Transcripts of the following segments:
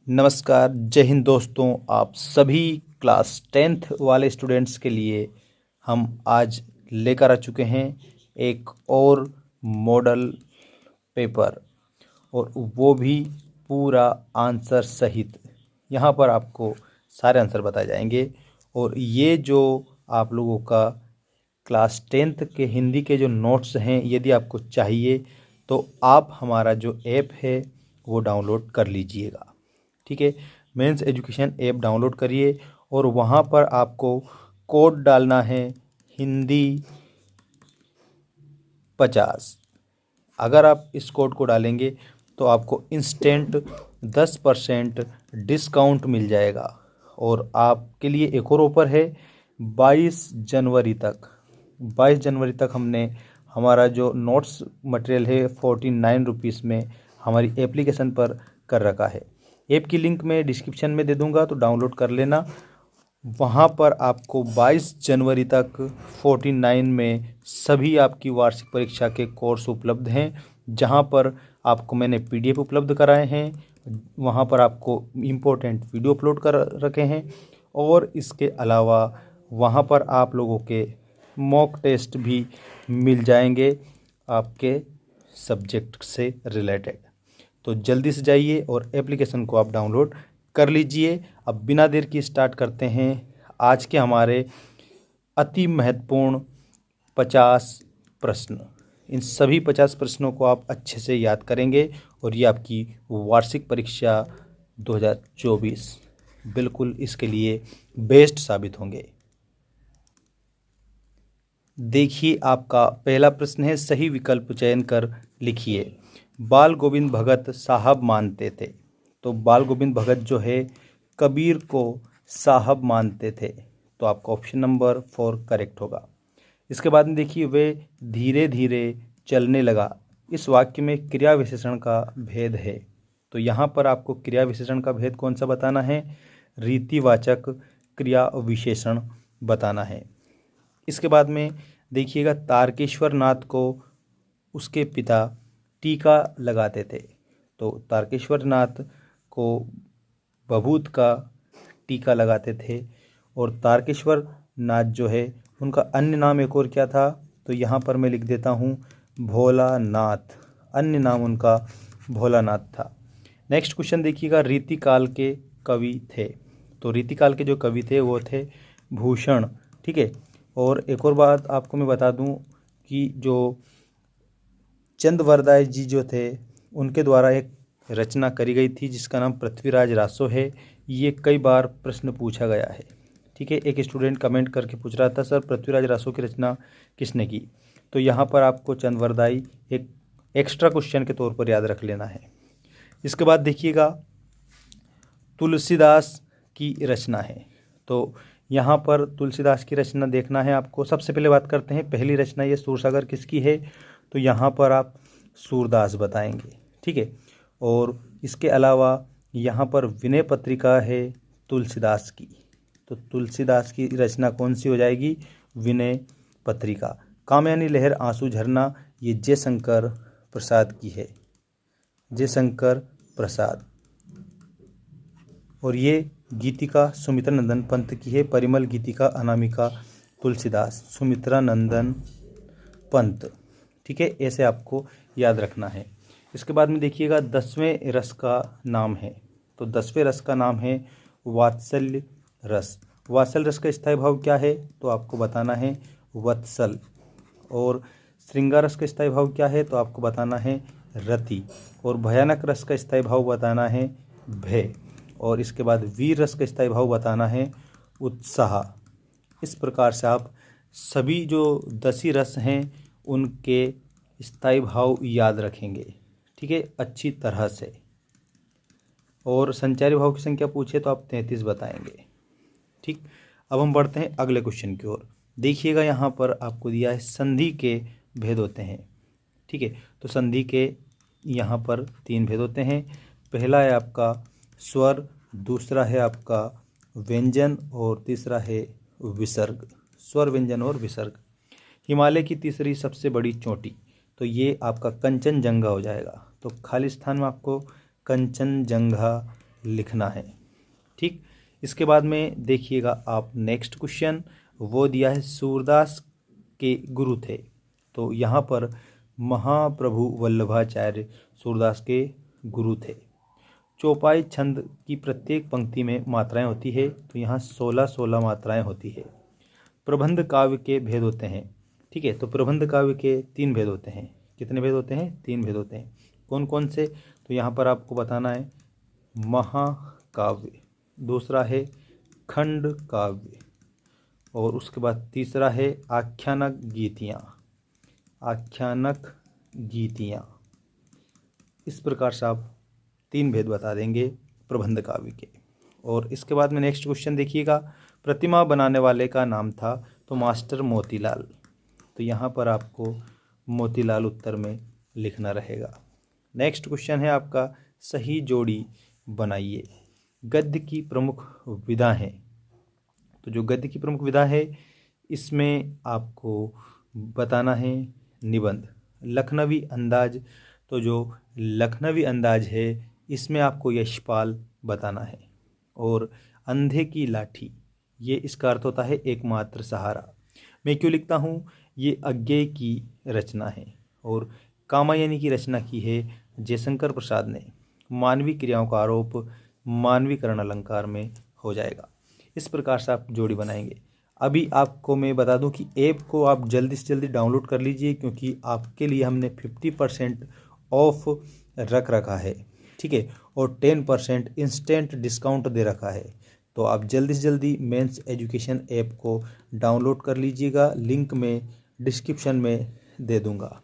नमस्कार, जय हिंद दोस्तों। आप सभी क्लास 10th वाले स्टूडेंट्स के लिए हम आज लेकर आ चुके हैं एक और मॉडल पेपर, और वो भी पूरा आंसर सहित। यहाँ पर आपको सारे आंसर बताए जाएंगे। और ये जो आप लोगों का क्लास 10th के हिंदी के जो नोट्स हैं, यदि आपको चाहिए तो आप हमारा जो ऐप है वो डाउनलोड कर लीजिएगा। ठीक है, मेंस एजुकेशन ऐप डाउनलोड करिए और वहाँ पर आपको कोड डालना है हिंदी 50। अगर आप इस कोड को डालेंगे तो आपको इंस्टेंट 10% डिस्काउंट मिल जाएगा। और आपके लिए एक और ऑफर है, 22 जनवरी तक हमने हमारा जो नोट्स मटेरियल है 49 रुपीज़ में हमारी एप्लीकेशन पर कर रखा है। ऐप की लिंक मैं डिस्क्रिप्शन में दे दूंगा, तो डाउनलोड कर लेना। वहाँ पर आपको 22 जनवरी तक 49 में सभी आपकी वार्षिक परीक्षा के कोर्स उपलब्ध हैं, जहाँ पर आपको मैंने PDF उपलब्ध कराए हैं। वहाँ पर आपको इम्पोर्टेंट वीडियो अपलोड कर रखे हैं, और इसके अलावा वहाँ पर आप लोगों के मॉक टेस्ट भी मिल जाएंगे आपके सब्जेक्ट से रिलेटेड। तो जल्दी से जाइए और एप्लीकेशन को आप डाउनलोड कर लीजिए। अब बिना देर की स्टार्ट करते हैं आज के हमारे अति महत्वपूर्ण 50 प्रश्न। इन सभी 50 प्रश्नों को आप अच्छे से याद करेंगे और ये आपकी वार्षिक परीक्षा 2024 बिल्कुल इसके लिए बेस्ट साबित होंगे। देखिए, आपका पहला प्रश्न है, सही विकल्प चयन कर लिखिए। बाल गोविंद भगत साहब मानते थे। तो बाल गोविंद भगत जो है कबीर को साहब मानते थे, तो आपका ऑप्शन नंबर 4 करेक्ट होगा। इसके बाद में देखिए, वे धीरे धीरे चलने लगा। इस वाक्य में क्रिया विशेषण का भेद है, तो यहाँ पर आपको क्रिया विशेषण का भेद कौन सा बताना है? रीतिवाचक क्रिया विशेषण बताना है। इसके बाद में देखिएगा, तारकेश्वर नाथ को उसके पिता टीका लगाते थे। तो तारकेश्वर नाथ को बभूत का टीका लगाते थे। और तारकेश्वर नाथ जो है उनका अन्य नाम एक और क्या था? तो यहाँ पर मैं लिख देता हूँ भोलानाथ। अन्य नाम उनका भोलानाथ था। नेक्स्ट क्वेश्चन देखिएगा, रीतिकाल के कवि थे। तो रीतिकाल के जो कवि थे वो थे भूषण। ठीक है। और एक और बात आपको मैं बता दूं कि जो चंदवरदाय जी जो थे उनके द्वारा एक रचना करी गई थी जिसका नाम पृथ्वीराज रासो है। ये कई बार प्रश्न पूछा गया है। ठीक है, एक स्टूडेंट कमेंट करके पूछ रहा था, सर पृथ्वीराज रासो की रचना किसने की? तो यहाँ पर आपको चंदवरदाई एक एक्स्ट्रा क्वेश्चन के तौर पर याद रख लेना है। इसके बाद देखिएगा, तुलसीदास की रचना है। तो यहाँ पर तुलसीदास की रचना देखना है आपको। सबसे पहले बात करते हैं, पहली रचना ये सूरसागर किसकी है? तो यहाँ पर आप सूरदास बताएंगे। ठीक है। और इसके अलावा यहाँ पर विनय पत्रिका है तुलसीदास की। तो तुलसीदास की रचना कौन सी हो जाएगी? विनय पत्रिका। कामयानी लहर आंसू झरना, ये जयशंकर प्रसाद की है। जयशंकर प्रसाद। और ये गीतिका सुमित्रा नंदन पंत की है। परिमल गीतिका अनामिका तुलसीदास, सुमित्रा नंदन पंत। ठीक है, ऐसे आपको याद रखना है। इसके बाद में देखिएगा, 10वें रस का नाम है। तो 10वें रस का नाम है वात्सल्य रस। वात्सल्य रस का स्थायी भाव क्या है? तो आपको बताना है वत्सल। और श्रृंगार रस का स्थायी भाव क्या है? तो आपको बताना है रति। और भयानक रस का स्थायी भाव बताना है भय। और इसके बाद वीर रस का स्थायी भाव बताना है उत्साह। इस प्रकार से आप सभी जो 10 ही रस हैं उनके स्थायी भाव याद रखेंगे। ठीक है, अच्छी तरह से। और संचारी भाव की संख्या पूछे तो आप 33 बताएंगे। ठीक, अब हम बढ़ते हैं अगले क्वेश्चन की ओर। देखिएगा, यहाँ पर आपको दिया है संधि के भेद होते हैं। ठीक है, तो संधि के यहाँ पर 3 भेद होते हैं। पहला है आपका स्वर, दूसरा है आपका व्यंजन, और तीसरा है विसर्ग। स्वर, व्यंजन और विसर्ग। हिमालय की तीसरी सबसे बड़ी चोटी, तो ये आपका कंचनजंगा हो जाएगा। तो खाली स्थान में आपको कंचनजंगा लिखना है। ठीक, इसके बाद में देखिएगा आप नेक्स्ट क्वेश्चन, वो दिया है सूरदास के गुरु थे। तो यहाँ पर महाप्रभु वल्लभाचार्य सूरदास के गुरु थे। चौपाई छंद की प्रत्येक पंक्ति में मात्राएं होती है, तो यहाँ 16 मात्राएं होती है। प्रबंध काव्य के भेद होते हैं। ठीक है, तो प्रबंध काव्य के 3 भेद होते हैं। कितने भेद होते हैं? 3 भेद होते हैं। कौन कौन से? तो यहाँ पर आपको बताना है महाकाव्य, दूसरा है खंड काव्य, और उसके बाद तीसरा है आख्यानक गीतियाँ। आख्यानक गीतियाँ, इस प्रकार से आप 3 भेद बता देंगे प्रबंध काव्य के। और इसके बाद में नेक्स्ट क्वेश्चन देखिएगा, प्रतिमा बनाने वाले का नाम था, तो मास्टर मोतीलाल। तो यहाँ पर आपको मोतीलाल उत्तर में लिखना रहेगा। नेक्स्ट क्वेश्चन है आपका, सही जोड़ी बनाइए। गद्य की प्रमुख विधा है। तो जो गद्य की प्रमुख विधा है, इसमें आपको बताना है निबंध। लखनवी अंदाज, तो जो लखनवी अंदाज है इसमें आपको यशपाल बताना है। और अंधे की लाठी, ये इसका अर्थ होता है एकमात्र सहारा। मैं क्यों लिखता हूँ? ये अज्ञेय की रचना है। और कामायनी की रचना की है जयशंकर प्रसाद ने। मानवीय क्रियाओं का आरोप मानवीकरण अलंकार में हो जाएगा। इस प्रकार से आप जोड़ी बनाएंगे। अभी आपको मैं बता दूं कि ऐप को आप जल्दी से जल्दी डाउनलोड कर लीजिए, क्योंकि आपके लिए हमने 50% ऑफ रख रखा है। ठीक है, और 10% इंस्टेंट डिस्काउंट दे रखा है। तो आप जल्दी से जल्दी मेंस एजुकेशन ऐप को डाउनलोड कर लीजिएगा, लिंक में डिस्क्रिप्शन में दे दूंगा।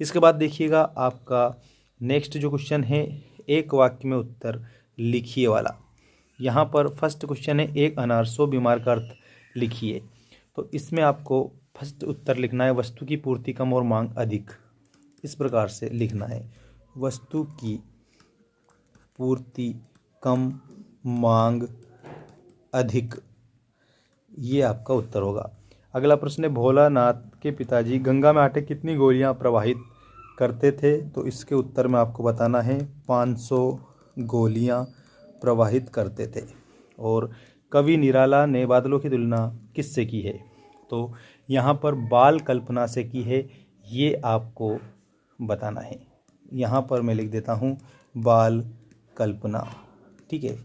इसके बाद देखिएगा आपका नेक्स्ट जो क्वेश्चन है, एक वाक्य में उत्तर लिखिए वाला। यहाँ पर फर्स्ट क्वेश्चन है, एक अनार 100 बीमार का अर्थ लिखिए। तो इसमें आपको फर्स्ट उत्तर लिखना है, वस्तु की पूर्ति कम और मांग अधिक। इस प्रकार से लिखना है, वस्तु की पूर्ति कम, मांग अधिक, ये आपका उत्तर होगा। अगला प्रश्न है, भोलानाथ के पिताजी गंगा में आटे कितनी गोलियां प्रवाहित करते थे? तो इसके उत्तर में आपको बताना है 500 गोलियां प्रवाहित करते थे। और कवि निराला ने बादलों की तुलना किससे की है? तो यहाँ पर बाल कल्पना से की है, ये आपको बताना है। यहाँ पर मैं लिख देता हूँ बाल कल्पना। ठीक है,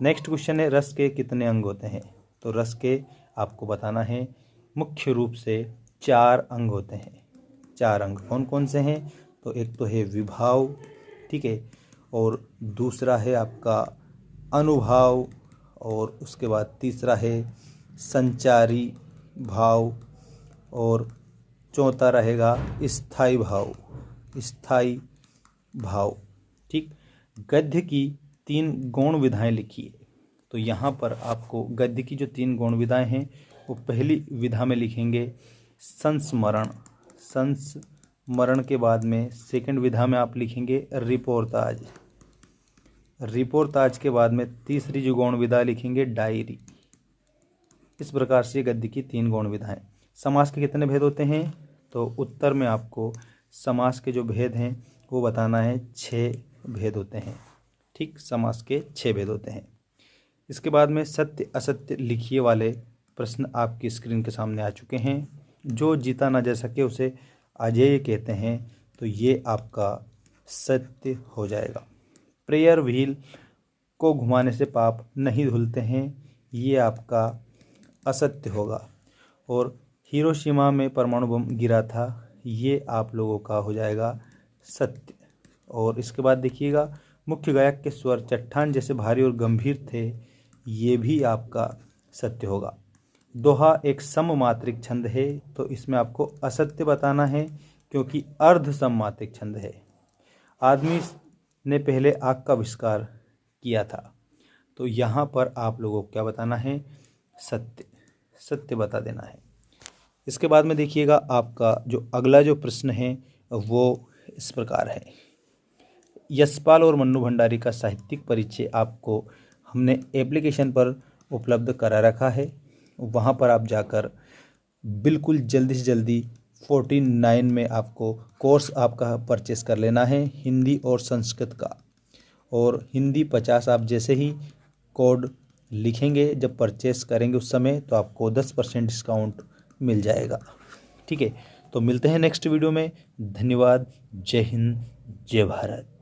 नेक्स्ट क्वेश्चन है, रस के कितने अंग होते हैं? तो रस के आपको बताना है मुख्य रूप से 4 अंग होते हैं। 4 अंग कौन कौन से हैं? तो एक तो है विभाव, ठीक है, और दूसरा है आपका अनुभाव, और उसके बाद तीसरा है संचारी भाव, और चौथा रहेगा स्थायी भाव। स्थायी भाव। ठीक, गद्य की 3 गौण विधाएं लिखिए। तो यहाँ पर आपको गद्य की जो 3 गौण विधाएं हैं, वो पहली विधा में लिखेंगे संस्मरण। संस्मरण के बाद में सेकंड विधा में आप लिखेंगे रिपोर्ताज। रिपोर्ताज के बाद में तीसरी जो गौण विधा लिखेंगे डायरी। इस प्रकार से गद्य की 3 गौण विधाएं। समास के कितने भेद होते हैं? तो उत्तर में आपको समास के जो भेद हैं वो बताना है, 6 भेद होते हैं। ठीक, समास के 6 भेद होते हैं। इसके बाद में सत्य असत्य लिखिए वाले प्रश्न आपकी स्क्रीन के सामने आ चुके हैं। जो जीता ना जा सके उसे अजेय कहते हैं, तो ये आपका सत्य हो जाएगा। प्रेयर व्हील को घुमाने से पाप नहीं धुलते हैं, ये आपका असत्य होगा। और हिरोशिमा में परमाणु बम गिरा था, ये आप लोगों का हो जाएगा सत्य। और इसके बाद देखिएगा, मुख्य गायक के स्वर चट्टान जैसे भारी और गंभीर थे, ये भी आपका सत्य होगा। दोहा एक सममात्रिक छंद है, तो इसमें आपको असत्य बताना है, क्योंकि अर्ध सममात्रिक छंद है। आदमी ने पहले आग का आविष्कार किया था, तो यहाँ पर आप लोगों को क्या बताना है? सत्य। सत्य बता देना है। इसके बाद में देखिएगा आपका जो अगला जो प्रश्न है वो इस प्रकार है, यशपाल और मन्नू भंडारी का साहित्यिक परिचय आपको हमने एप्लीकेशन पर उपलब्ध करा रखा है। वहाँ पर आप जाकर बिल्कुल जल्दी से जल्दी 49 में आपको कोर्स आपका परचेस कर लेना है, हिंदी और संस्कृत का। और हिंदी 50 आप जैसे ही कोड लिखेंगे जब परचेस करेंगे उस समय, तो आपको 10% डिस्काउंट मिल जाएगा। ठीक है, तो मिलते हैं नेक्स्ट वीडियो में। धन्यवाद। जय हिंद, जय भारत।